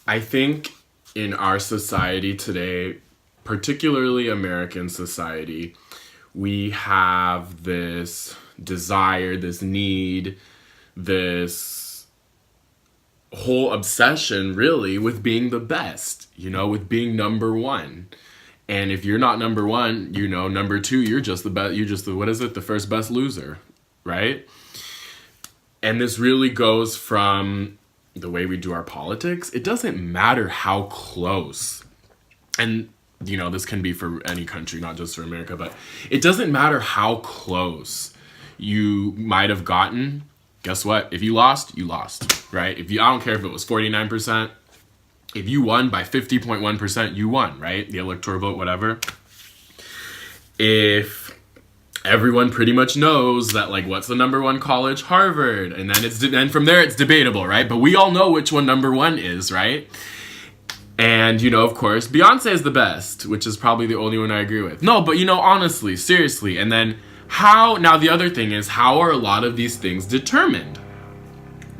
I think in our society today, particularly American society, we have this desire, this need, this whole obsession really with being the best, with being number one. And if you're not number one, number two, you're just the best, you're just what is it? The first best loser, right? And this really goes from the way we do our politics. It doesn't matter how close, and this can be for any country, not just for America, but it doesn't matter how close you might have gotten. Guess what? If you lost, right? I don't care if it was 49%. If you won by 50.1%, you won, right? The electoral vote, whatever. If everyone pretty much knows that, what's the number one college? Harvard. And then from there it's debatable, right? But we all know which one number one is, right? And, of course, Beyonce is the best, which is probably the only one I agree with. No, but, honestly, seriously. And then now the other thing is, how are a lot of these things determined?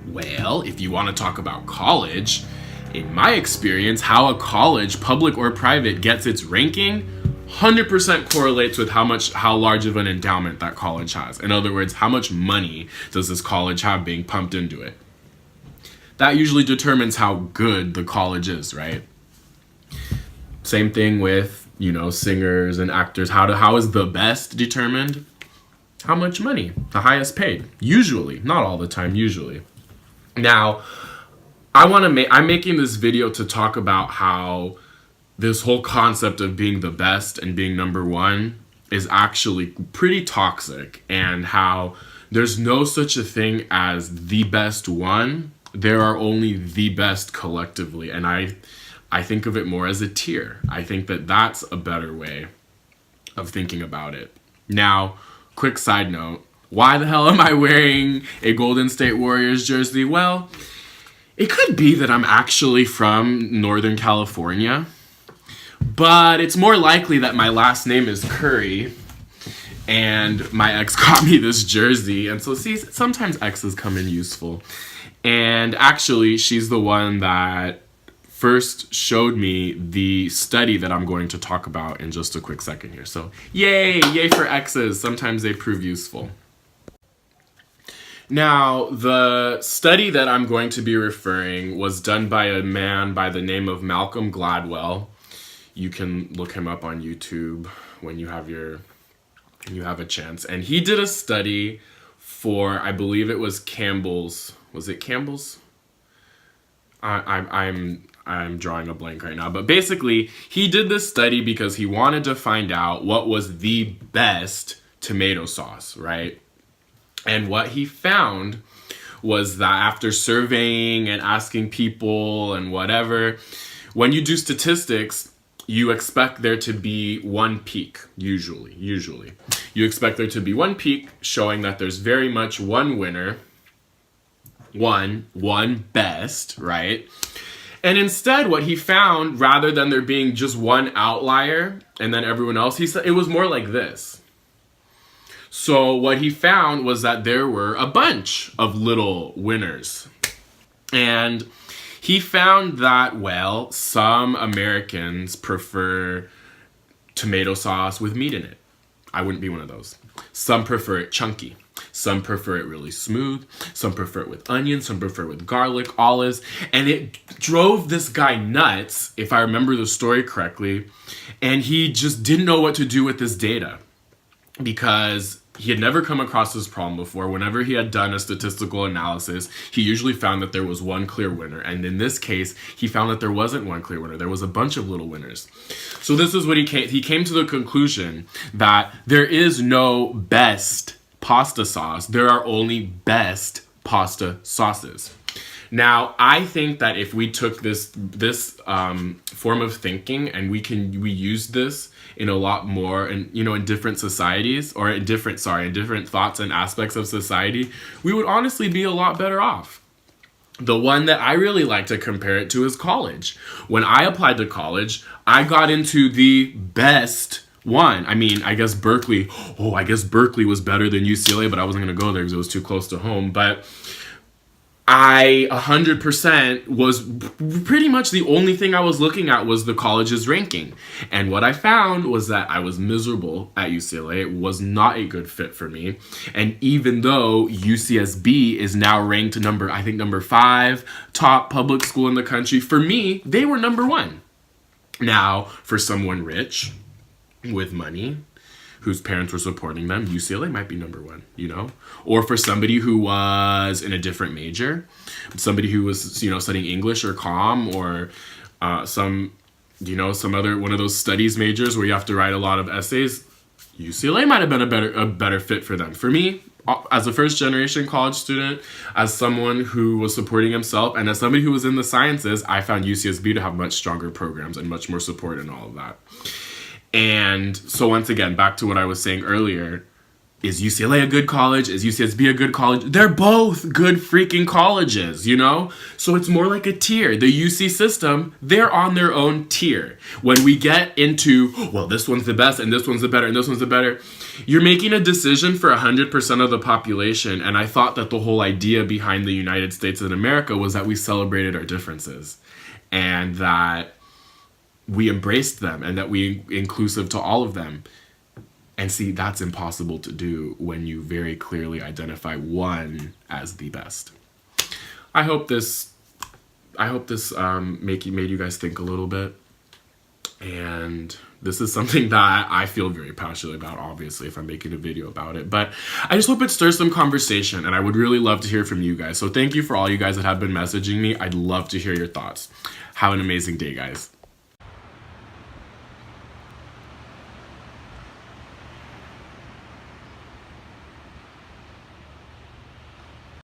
Well, if you want to talk about college, in my experience, how a college, public or private, gets its ranking 100% correlates with how large of an endowment that college has. In other words, how much money does this college have being pumped into it? That usually determines how good the college is, right? Same thing with, singers and actors. How is the best determined? How much money? The highest paid. Usually. Not all the time, usually. Now, I'm making this video to talk about how this whole concept of being the best and being number one is actually pretty toxic, and how there's no such a thing as the best one. There are only the best collectively, and I think of it more as a tier. I think that that's a better way of thinking about it. Now, quick side note, why the hell am I wearing a Golden State Warriors jersey? Well, it could be that I'm actually from Northern California, but it's more likely that my last name is Curry, and my ex got me this jersey. And so, see, sometimes exes come in useful. And actually, she's the one that first showed me the study that I'm going to talk about in just a quick second here. So, yay for exes. Sometimes they prove useful. Now, the study that I'm going to be referring was done by a man by the name of Malcolm Gladwell. You can look him up on YouTube when you have a chance. And he did a study for, I believe it was Campbell's. Was it Campbell's? I'm drawing a blank right now. But basically, he did this study because he wanted to find out what was the best tomato sauce, right? And what he found was that after surveying and asking people and whatever, when you do statistics, you expect there to be one peak, usually. You expect there to be one peak showing that there's very much one winner, one best, right? And instead, what he found, rather than there being just one outlier and then everyone else, he said it was more like this. So what he found was that there were a bunch of little winners. And he found that, well, some Americans prefer tomato sauce with meat in it. I wouldn't be one of those. Some prefer it chunky. Some prefer it really smooth. Some prefer it with onions. Some prefer it with garlic, olives. And it drove this guy nuts, if I remember the story correctly. And he just didn't know what to do with this data, because he had never come across this problem before. Whenever he had done a statistical analysis, he usually found that there was one clear winner. And in this case, he found that there wasn't one clear winner. There was a bunch of little winners. So this is what he came to the conclusion that there is no best pasta sauce. There are only best pasta sauces. Now, I think that if we took this form of thinking and we use this in a lot more, and in different societies, or in different thoughts and aspects of society, we would honestly be a lot better off. The one that I really like to compare it to is college. When I applied to college, I got into the best one. I mean, I guess Berkeley was better than UCLA, but I wasn't going to go there because it was too close to home. But I 100% was pretty much the only thing I was looking at was the college's ranking. And what I found was that I was miserable at UCLA. It was not a good fit for me. And even though UCSB is now ranked I think number 5 top public school in the country, for me, they were number 1. Now, for someone rich with money, whose parents were supporting them, UCLA might be number 1, you know? Or for somebody who was in a different major, somebody who was, you know, studying English or comm or some other one of those studies majors where you have to write a lot of essays, UCLA might have been a better fit for them. For me, as a first generation college student, as someone who was supporting himself, and as somebody who was in the sciences, I found UCSB to have much stronger programs and much more support and all of that. And so once again, back to what I was saying earlier, is UCLA a good college? Is UCSB a good college? They're both good freaking colleges, you know? So it's more like a tier. The UC system, they're on their own tier. When we get into, well, this one's the best, and this one's the better, and this one's the better, you're making a decision for 100% of the population. And I thought that the whole idea behind the United States of America was that we celebrated our differences. And that we embraced them and that we inclusive to all of them. And see, that's impossible to do when you very clearly identify one as the best. I hope this made you guys think a little bit. And this is something that I feel very passionate about, obviously, if I'm making a video about it. But I just hope it stirs some conversation, and I would really love to hear from you guys. So thank you for all you guys that have been messaging me. I'd love to hear your thoughts. Have an amazing day, guys.